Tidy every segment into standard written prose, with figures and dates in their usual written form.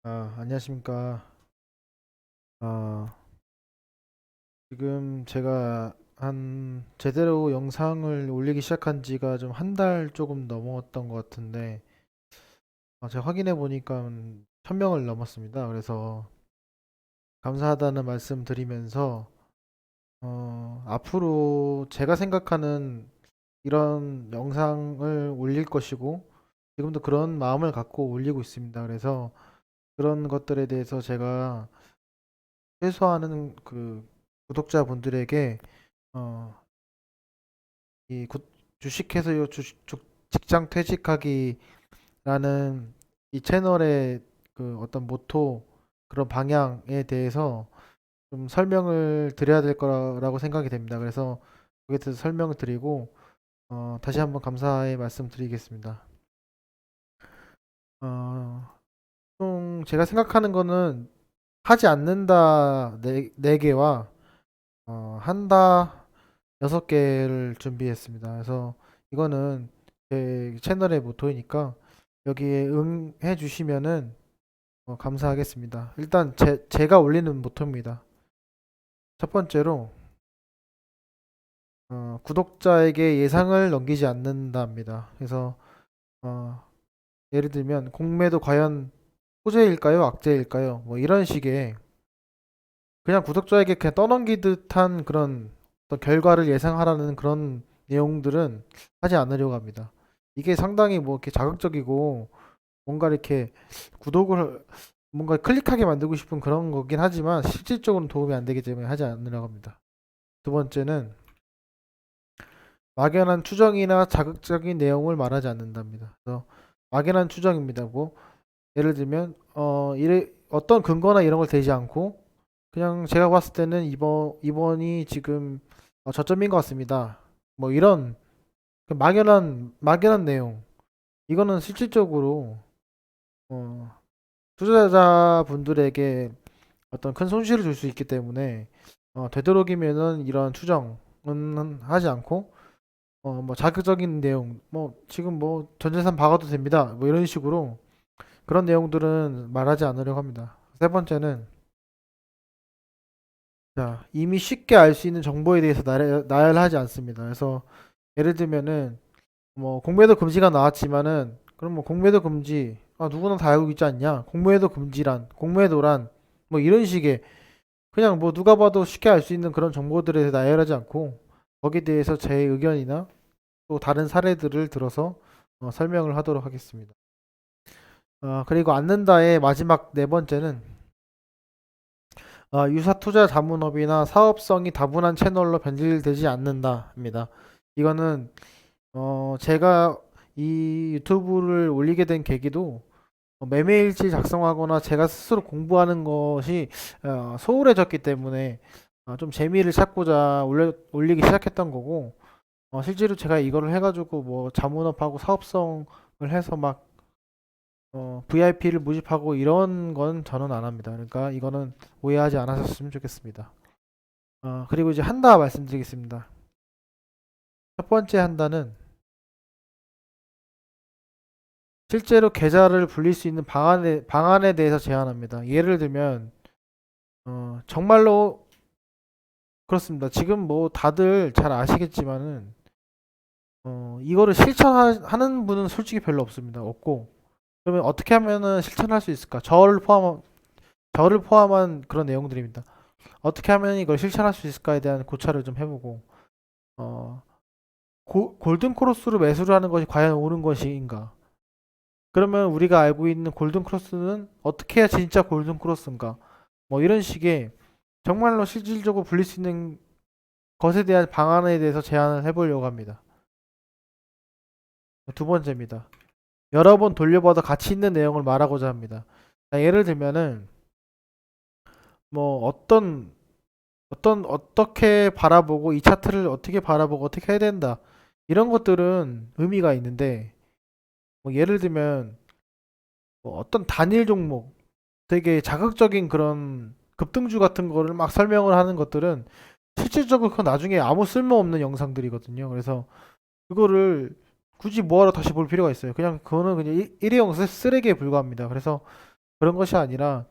안녕하십니까. 아, 지금 제가 한 제대로 영상을 올리기 시작한 지가 좀 한 달 조금 넘었던 것 같은데, 제가 확인해 보니까 1000명을 넘었습니다. 그래서 감사하다는 말씀 드리면서, 앞으로 제가 생각하는 이런 영상을 올릴 것이고, 지금도 그런 마음을 갖고 올리고 있습니다. 그래서 그런 것들에 대해서 제가 최소화하는 그 구독자분들에게 어, 이 주식해서요 직장 퇴직하기라는 이 채널의 그 어떤 모토 그런 방향에 대해서 좀 설명을 드려야 될 거라고 생각이 됩니다. 그래서 거기에 대해서 설명을 드리고 다시 한번 감사의 말씀 드리겠습니다. 어, 총 제가 생각하는 거는 하지 않는다 네 개와 한다 6개를 준비했습니다. 그래서 이거는 제 채널의 모토이니까 여기에 응해 주시면은 감사하겠습니다. 일단 제가 올리는 모토입니다. 첫 번째로 구독자에게 예상을 넘기지 않는다입니다. 그래서 어, 예를 들면 공매도 과연 호재일까요? 악재일까요? 뭐 이런 식의 그냥 구독자에게 그냥 떠넘기듯한 그런 어떤 결과를 예상하라는 그런 내용들은 하지 않으려고 합니다. 이게 상당히 뭐 이렇게 자극적이고 뭔가 이렇게 구독을 뭔가 클릭하게 만들고 싶은 그런 거긴 하지만 실질적으로는 도움이 안 되기 때문에 하지 않으려고 합니다. 두 번째는 막연한 추정이나 자극적인 내용을 말하지 않는답니다. 그래서 막연한 추정입니다. 뭐 예를 들면 어떤 근거나 이런 걸 대지 않고 그냥 제가 봤을 때는 이번이 지금 저점인 것 같습니다. 뭐 이런 그 막연한 내용. 이거는 실질적으로 어, 투자자분들에게 어떤 큰 손실을 줄 수 있기 때문에 되도록이면은 이런 추정은 하지 않고 뭐 자극적인 내용 뭐 지금 뭐 전재산 박아도 됩니다. 뭐 이런 식으로 그런 내용들은 말하지 않으려고 합니다. 세 번째는 자, 이미 쉽게 알 수 있는 정보에 대해서 나열하지 않습니다. 그래서 예를 들면은 뭐 공매도 금지가 나왔지만은 그럼 뭐 공매도 금지 누구나 다 알고 있지 않냐? 공매도 금지란 공매도란 뭐 이런 식의 그냥 뭐 누가 봐도 쉽게 알 수 있는 그런 정보들에 대해서 나열하지 않고 거기에 대해서 제 의견이나 또 다른 사례들을 들어서 설명을 하도록 하겠습니다. 그리고 않는다의 마지막 네 번째는 유사 투자 자문업이나 사업성이 다분한 채널로 변질되지 않는다입니다. 이거는 제가 이 유튜브를 올리게 된 계기도 매매일지 작성하거나 제가 스스로 공부하는 것이 소홀해졌기 때문에 좀 재미를 찾고자 올리기 시작했던 거고 실제로 제가 이거를 해가지고 뭐 자문업하고 사업성을 해서 막 VIP를 모집하고 이런 건 저는 안 합니다. 그러니까 이거는 오해하지 않으셨으면 좋겠습니다. 그리고 이제 한다 말씀드리겠습니다. 첫 번째 한다는 실제로 계좌를 불릴 수 있는 방안에 대해서 제안합니다. 예를 들면 정말로 그렇습니다. 지금 뭐 다들 잘 아시겠지만은 이거를 실천하는 분은 솔직히 별로 없습니다. 없고 그러면 어떻게 하면은 실천할 수 있을까? 저를 포함한 그런 내용들입니다. 어떻게 하면 이걸 실천할 수 있을까에 대한 고찰을 좀 해보고 어, 골든 크로스로 매수를 하는 것이 과연 옳은 것인가? 그러면 우리가 알고 있는 골든 크로스는 어떻게 해야 진짜 골든 크로스인가? 뭐 이런 식의 정말로 실질적으로 불릴 수 있는 것에 대한 방안에 대해서 제안을 해보려고 합니다. 두 번째입니다. 여러 번 돌려봐도 가치 있는 내용을 말하고자 합니다. 자, 예를 들면은 뭐 어떻게 바라보고 이 차트를 어떻게 바라보고 어떻게 해야 된다. 이런 것들은 의미가 있는데 뭐 예를 들면 뭐 어떤 단일 종목 되게 자극적인 그런 급등주 같은 거를 막 설명을 하는 것들은 실질적으로 그건 나중에 아무 쓸모없는 영상들이거든요. 그래서 그거를 굳이 뭐하러 다시 볼 필요가 있어요. 그냥 그거는 그냥 일회용 쓰레기에 불과합니다. 그래서 그런 것이 아니라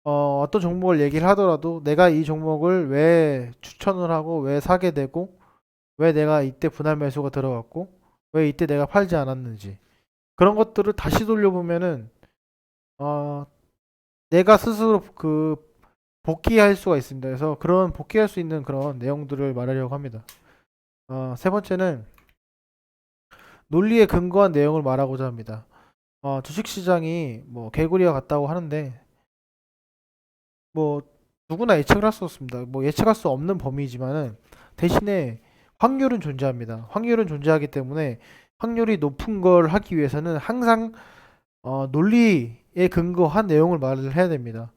어떤 종목을 얘기를 하더라도 내가 이 종목을 왜 추천을 하고 왜 사게 되고 왜 내가 이때 분할 매수가 들어갔고 왜 이때 내가 팔지 않았는지 그런 것들을 다시 돌려보면은 어, 내가 스스로 그 복귀할 수가 있습니다. 그래서 그런 복귀할 수 있는 그런 내용들을 말하려고 합니다. 세 번째는 논리에 근거한 내용을 말하고자 합니다. 주식시장이 뭐 개구리와 같다고 하는데 뭐 누구나 예측을 할 수 없습니다. 뭐 예측할 수 없는 범위지만은 대신에 확률은 존재합니다. 확률은 존재하기 때문에 확률이 높은 걸 하기 위해서는 항상 논리에 근거한 내용을 말을 해야 됩니다.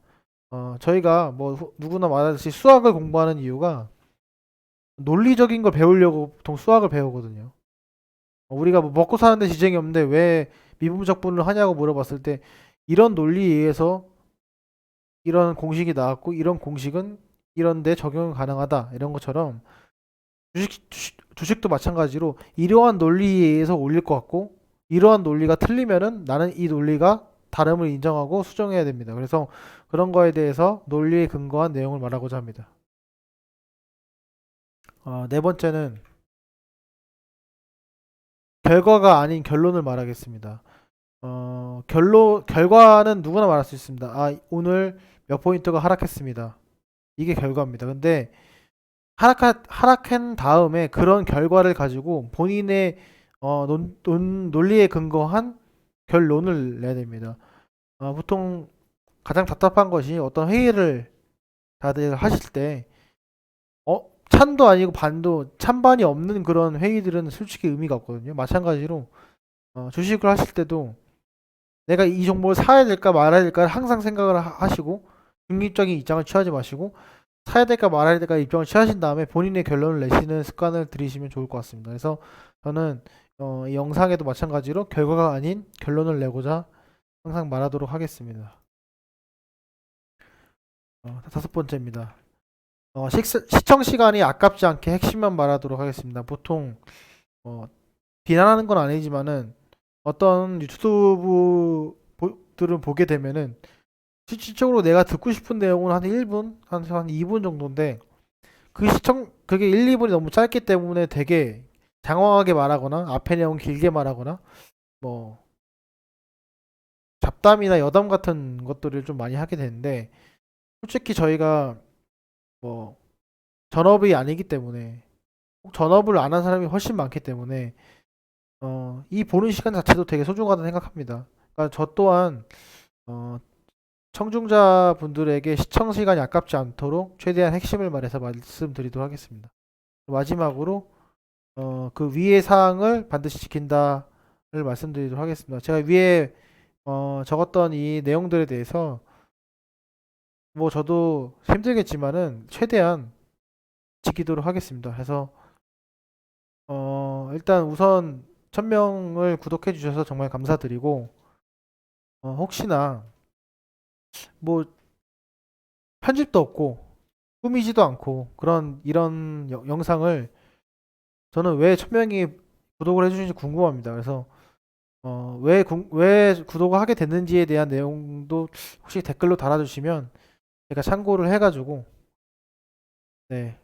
저희가 뭐 누구나 말하듯이 수학을 공부하는 이유가 논리적인 걸 배우려고 보통 수학을 배우거든요. 우리가 뭐 먹고 사는데 지장이 없는데 왜 미분적분을 하냐고 물어봤을 때 이런 논리에 의해서 이런 공식이 나왔고 이런 공식은 이런 데 적용 가능하다 이런 것처럼 주식도 마찬가지로 이러한 논리에 의해서 올릴 것 같고 이러한 논리가 틀리면은 나는 이 논리가 다름을 인정하고 수정해야 됩니다. 그래서 그런 거에 대해서 논리에 근거한 내용을 말하고자 합니다. 네 번째는 결과가 아닌 결론을 말하겠습니다. 결과는 누구나 말할 수 있습니다. 오늘 몇 포인트가 하락했습니다. 이게 결과입니다. 근데 하락한 다음에 그런 결과를 가지고 본인의 논리에 근거한 결론을 내야 됩니다. 보통 가장 답답한 것이 어떤 회의를 다들 하실 때 찬도 아니고 반도 찬반이 없는 그런 회의들은 솔직히 의미가 없거든요. 마찬가지로 주식을 하실 때도 내가 이 종목을 사야 될까 말아야 될까 항상 생각을 하시고 중립적인 입장을 취하지 마시고 사야 될까 말아야 될까 입장을 취하신 다음에 본인의 결론을 내시는 습관을 들이시면 좋을 것 같습니다. 그래서 저는 이 영상에도 마찬가지로 결과가 아닌 결론을 내고자 항상 말하도록 하겠습니다. 다섯 번째입니다. 시청 시간이 아깝지 않게 핵심만 말하도록 하겠습니다. 보통 비난하는 건 아니지만은 어떤 유튜브들을 보게 되면은 실질적으로 내가 듣고 싶은 내용은 한 1분, 한 2분 정도인데 그게 1, 2분이 너무 짧기 때문에 되게 장황하게 말하거나 앞에 내용 길게 말하거나 뭐 잡담이나 여담 같은 것들을 좀 많이 하게 되는데 솔직히 저희가 뭐 전업이 아니기 때문에 전업을 안 한 사람이 훨씬 많기 때문에 이 보는 시간 자체도 되게 소중하다고 생각합니다. 그러니까 저 또한 어, 청중자분들에게 시청 시간이 아깝지 않도록 최대한 핵심을 말해서 말씀드리도록 하겠습니다. 마지막으로 그 위의 사항을 반드시 지킨다를 말씀드리도록 하겠습니다. 제가 위에 적었던 이 내용들에 대해서 뭐 저도 힘들겠지만은 최대한 지키도록 하겠습니다. 해서 일단 우선 1000명을 구독해 주셔서 정말 감사드리고 혹시나 뭐 편집도 없고 꾸미지도 않고 그런 이런 영상을 저는 왜 1000명이 구독을 해주신지 궁금합니다. 그래서 왜 구독을 하게 됐는지에 대한 내용도 혹시 댓글로 달아주시면 제가 참고를 해가지고 네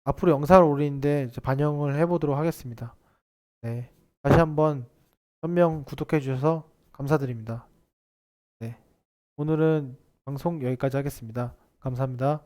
앞으로 영상을 올리는데 이제 반영을 해보도록 하겠습니다. 네 다시 한번 1000명 구독해 주셔서 감사드립니다. 네 오늘은 방송 여기까지 하겠습니다. 감사합니다.